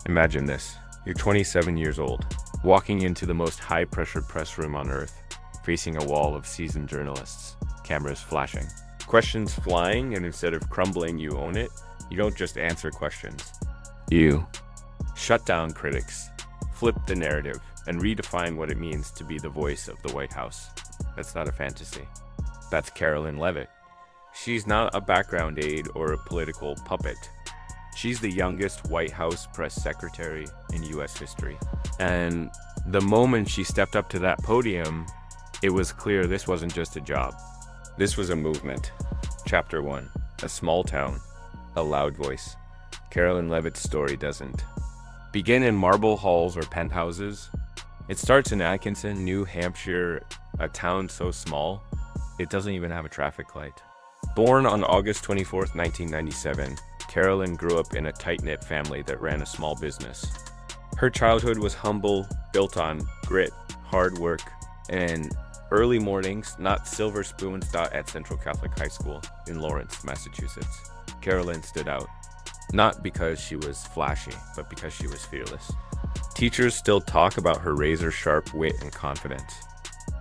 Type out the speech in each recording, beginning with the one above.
Imagine this. You're 27 years old, walking into the most high-pressure press room on earth, facing a wall of seasoned journalists, cameras flashing, questions flying, and instead of crumbling, you own it. You don't just answer questions. You shut down critics, flip the narrative, and redefine what it means to be the voice of the White House. That's not a fantasy. That's Karoline Leavitt. She's not a background aide or a political puppet. She's the youngest White House press secretary in U.S. history. And the moment she stepped up to that podium, it was clear this wasn't just a job. This was a movement. Chapter 1. A small town. A loud voice. Karoline Leavitt's story doesn't begin in marble halls or penthouses. It starts in Atkinson, New Hampshire, a town so small, it doesn't even have a traffic light. Born on August 24th, 1997, Karoline grew up in a tight-knit family that ran a small business. Her childhood was humble, built on grit, hard work, and early mornings, not silver spoons, at Central Catholic High School in Lawrence, Massachusetts. Karoline stood out, not because she was flashy, but because she was fearless. Teachers still talk about her razor-sharp wit and confidence.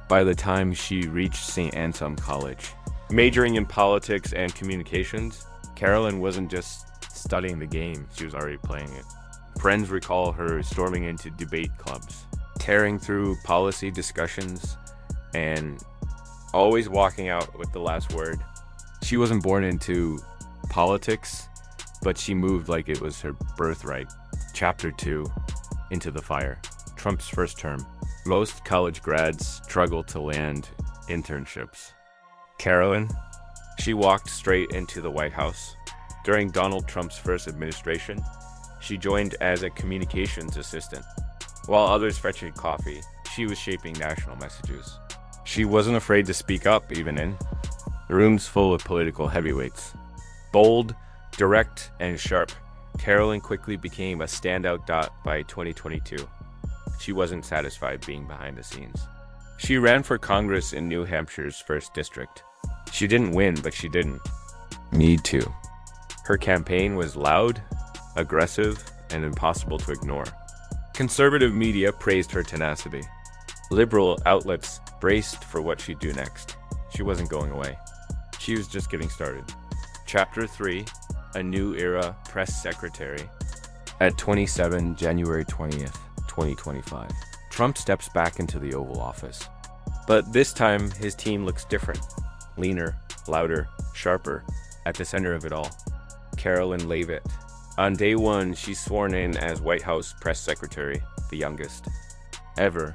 By the time she reached St. Anselm College, majoring in politics and communications, Karoline wasn't just studying the game, she was already playing it. Friends recall her storming into debate clubs, tearing through policy discussions, and always walking out with the last word. She wasn't born into politics, but she moved like it was her birthright. Chapter 2. Into the fire. Trump's first term. Most college grads struggle to land internships. Karoline, she walked straight into the White House. During Donald Trump's first administration, she joined as a communications assistant. While others fetching coffee, she was shaping national messages. She wasn't afraid to speak up, even in rooms full of political heavyweights. Bold, direct, and sharp, Karoline quickly became a standout by 2022. She wasn't satisfied being behind the scenes. She ran for Congress in New Hampshire's 1st District. She didn't win, but she didn't need to. Her campaign was loud, aggressive, and impossible to ignore. Conservative media praised her tenacity. Liberal outlets braced for what she'd do next. She wasn't going away. She was just getting started. Chapter 3. A new era press secretary. At 27, January 20th, 2025, Trump steps back into the Oval Office. But this time, his team looks different. Leaner, louder, sharper. At the center of it all, Karoline Leavitt. On day 1, she's sworn in as White House press secretary, the youngest ever.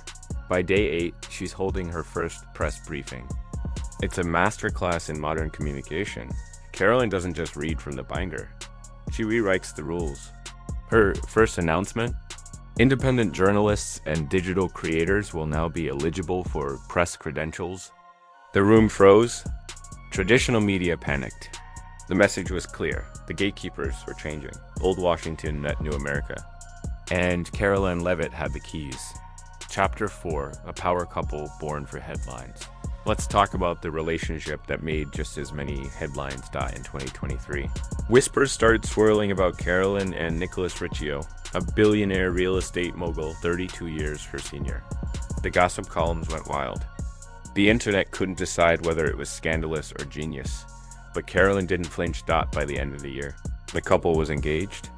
By day 8, she's holding her first press briefing. It's a masterclass in modern communication. Karoline doesn't just read from the binder. She rewrites the rules. Her first announcement: independent journalists and digital creators will now be eligible for press credentials. The room froze. Traditional media panicked. The message was clear. The gatekeepers were changing. Old Washington met New America. And Karoline Leavitt had the keys. Chapter 4. A power couple born for headlines. Let's talk about the relationship that made just as many headlines in 2023. Whispers started swirling about Karoline and Nicholas Riccio, a billionaire real estate mogul 32 years her senior. The gossip columns went wild. The internet couldn't decide whether it was scandalous or genius, but Karoline didn't flinch by the end of the year. The couple was engaged.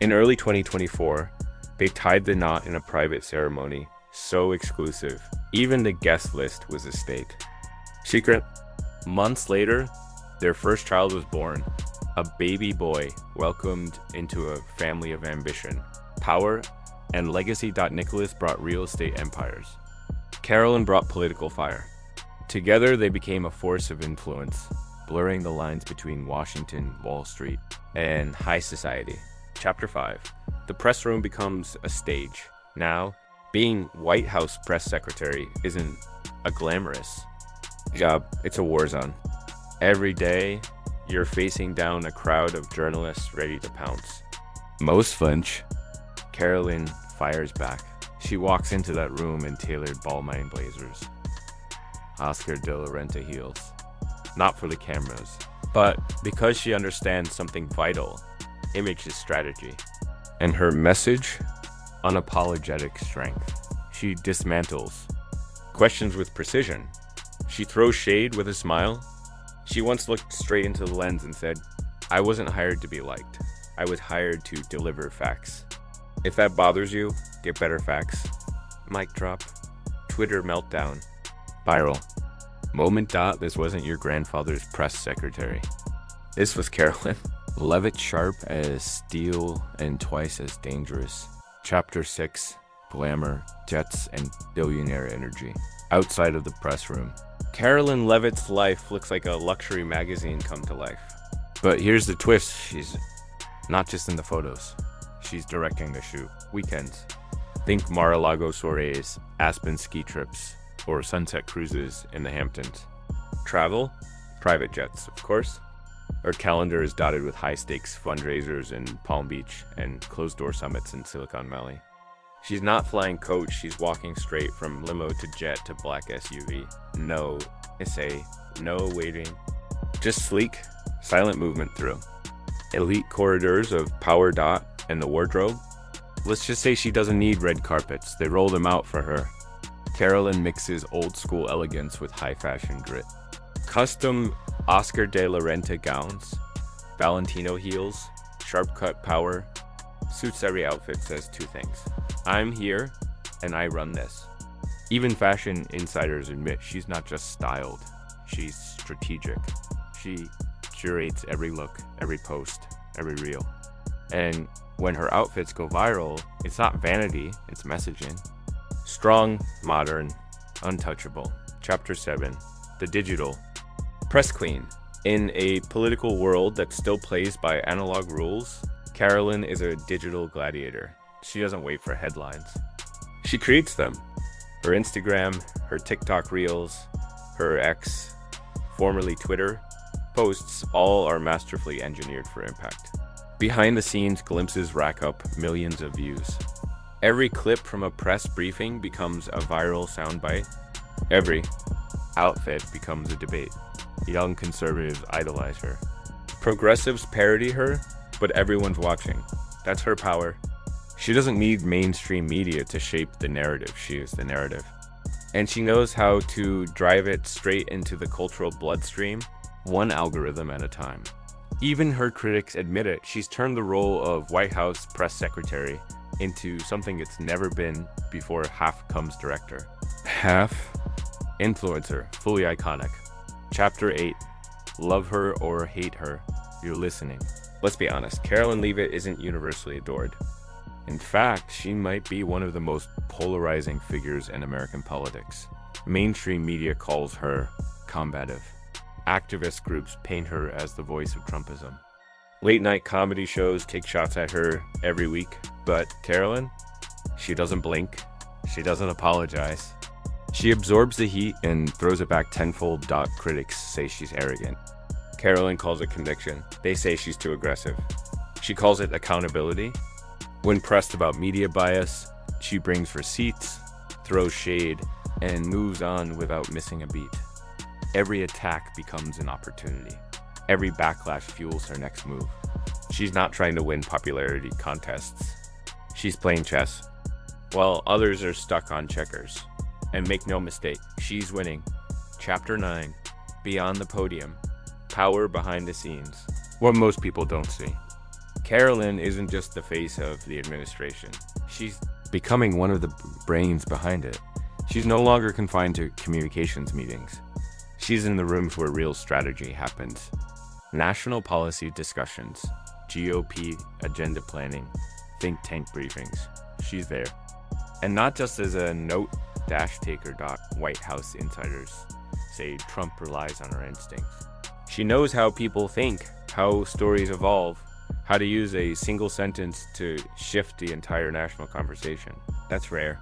In early 2024, they tied the knot in a private ceremony, so exclusive. Even the guest list was a state secret. Months later, their first child was born, a baby boy welcomed into a family of ambition, power, and legacy. Nicholas brought real estate empires. Karoline brought political fire. Together, they became a force of influence, blurring the lines between Washington, Wall Street, and high society. Chapter 5. The press room becomes a stage. Now, being White House press secretary isn't a glamorous job, it's a war zone. Every day, you're facing down a crowd of journalists ready to pounce. Most flinch. Karoline fires back. She walks into that room in tailored Balmain blazers, Oscar de la Renta heels. Not for the cameras, but because she understands something vital: image is strategy. And her message? Unapologetic strength. She dismantles. Questions with precision. She throws shade with a smile. She once looked straight into the lens and said, "I wasn't hired to be liked. I was hired to deliver facts. If that bothers you, get better facts." Mic drop. Twitter meltdown. Viral. Moment. This wasn't your grandfather's press secretary. This was Karoline Leavitt, sharp as steel and twice as dangerous. Chapter 6. Glamour, jets, and billionaire energy. Outside of the press room. Karoline Leavitt's life looks like a luxury magazine come to life. But here's the twist. She's not just in the photos. She's directing the shoot. Weekends. Think Mar-a-Lago soirees, Aspen ski trips, or sunset cruises in the Hamptons. Travel? Private jets, of course. Her calendar is dotted with high-stakes fundraisers in Palm Beach and closed-door summits in Silicon Valley. She's not flying coach, she's walking straight from limo to jet to black SUV. No essay, no waiting. Just sleek, silent movement through. Elite corridors of power. And the wardrobe. Let's just say she doesn't need red carpets, they roll them out for her. Karoline mixes old-school elegance with high-fashion grit. Custom Oscar de la Renta gowns, Valentino heels, sharp-cut power. Suits every outfit says two things. I'm here, and I run this. Even fashion insiders admit she's not just styled, she's strategic. She curates every look, every post, every reel. And when her outfits go viral, it's not vanity, it's messaging. Strong, modern, untouchable. Chapter 7. The digital. Press queen. In a political world that still plays by analog rules, Karoline is a digital gladiator. She doesn't wait for headlines. She creates them. Her Instagram, her TikTok reels, her X, formerly Twitter, posts all are masterfully engineered for impact. Behind the scenes glimpses rack up millions of views. Every clip from a press briefing becomes a viral soundbite. Every outfit becomes a debate. Young conservatives idolize her. Progressives parody her, but everyone's watching. That's her power. She doesn't need mainstream media to shape the narrative. She is the narrative. And she knows how to drive it straight into the cultural bloodstream, one algorithm at a time. Even her critics admit it. She's turned the role of White House press secretary into something it's never been before. Half comes director. Half influencer, fully iconic. Chapter 8. Love her or hate her, you're listening. Let's be honest, Karoline Leavitt isn't universally adored. In fact, she might be one of the most polarizing figures in American politics. Mainstream media calls her combative. Activist groups paint her as the voice of Trumpism. Late-night comedy shows take shots at her every week. But Karoline, she doesn't blink. She doesn't apologize. She absorbs the heat and throws it back tenfold. Critics say she's arrogant. Karoline calls it conviction. They say she's too aggressive. She calls it accountability. When pressed about media bias, she brings receipts, throws shade, and moves on without missing a beat. Every attack becomes an opportunity. Every backlash fuels her next move. She's not trying to win popularity contests. She's playing chess, while others are stuck on checkers. And make no mistake, she's winning. Chapter 9. Beyond the podium. Power behind the scenes. What most people don't see. Karoline isn't just the face of the administration. She's becoming one of the brains behind it. She's no longer confined to communications meetings. She's in the rooms where real strategy happens. National policy discussions, GOP agenda planning, think tank briefings. She's there. And not just as a note dash taker. White House insiders say Trump relies on her instincts. She knows how people think, how stories evolve, how to use a single sentence to shift the entire national conversation. That's rare.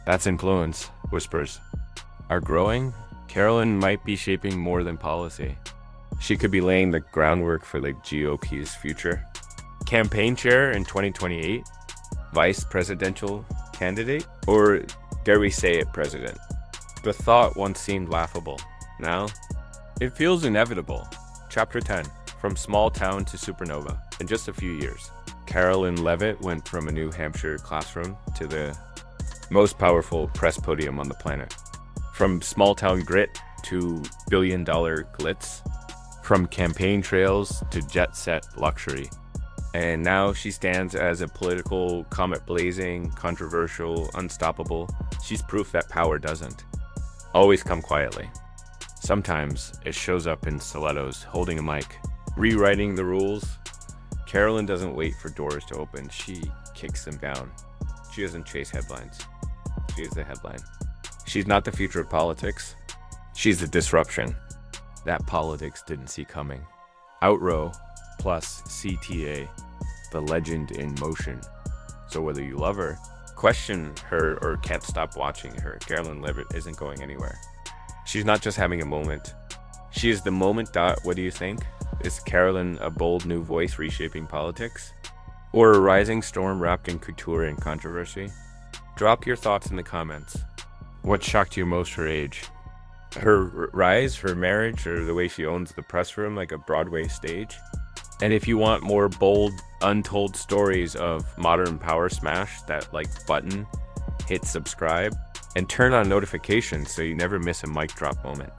That's influence, whispers are growing. Karoline might be shaping more than policy. She could be laying the groundwork for the GOP's future. Campaign chair in 2028? Vice presidential candidate? Or dare we say it, president? The thought once seemed laughable. Now, it feels inevitable. Chapter 10. From small town to supernova in just a few years. Karoline Leavitt went from a New Hampshire classroom to the most powerful press podium on the planet. From small-town grit to billion-dollar glitz. From campaign trails to jet-set luxury. And now she stands as a political, comet-blazing, controversial, unstoppable. She's proof that power doesn't always come quietly. Sometimes it shows up in stilettos, holding a mic, rewriting the rules. Karoline doesn't wait for doors to open, she kicks them down. She doesn't chase headlines. She is the headline. She's not the future of politics. She's the disruption that politics didn't see coming. Outrow plus CTA, the legend in motion. So whether you love her, question her, or can't stop watching her, Karoline Leavitt isn't going anywhere. She's not just having a moment. She is the moment. What do you think? Is Karoline a bold new voice reshaping politics? Or a rising storm wrapped in couture and controversy? Drop your thoughts in the comments. What shocked you most her age? Her rise, her marriage, or the way she owns the press room like a Broadway stage? And if you want more bold, untold stories of modern power smash, that like button, hit subscribe, and turn on notifications so you never miss a mic drop moment.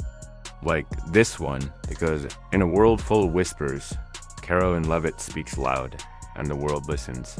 Like this one, because in a world full of whispers, Karoline Leavitt speaks loud, and the world listens.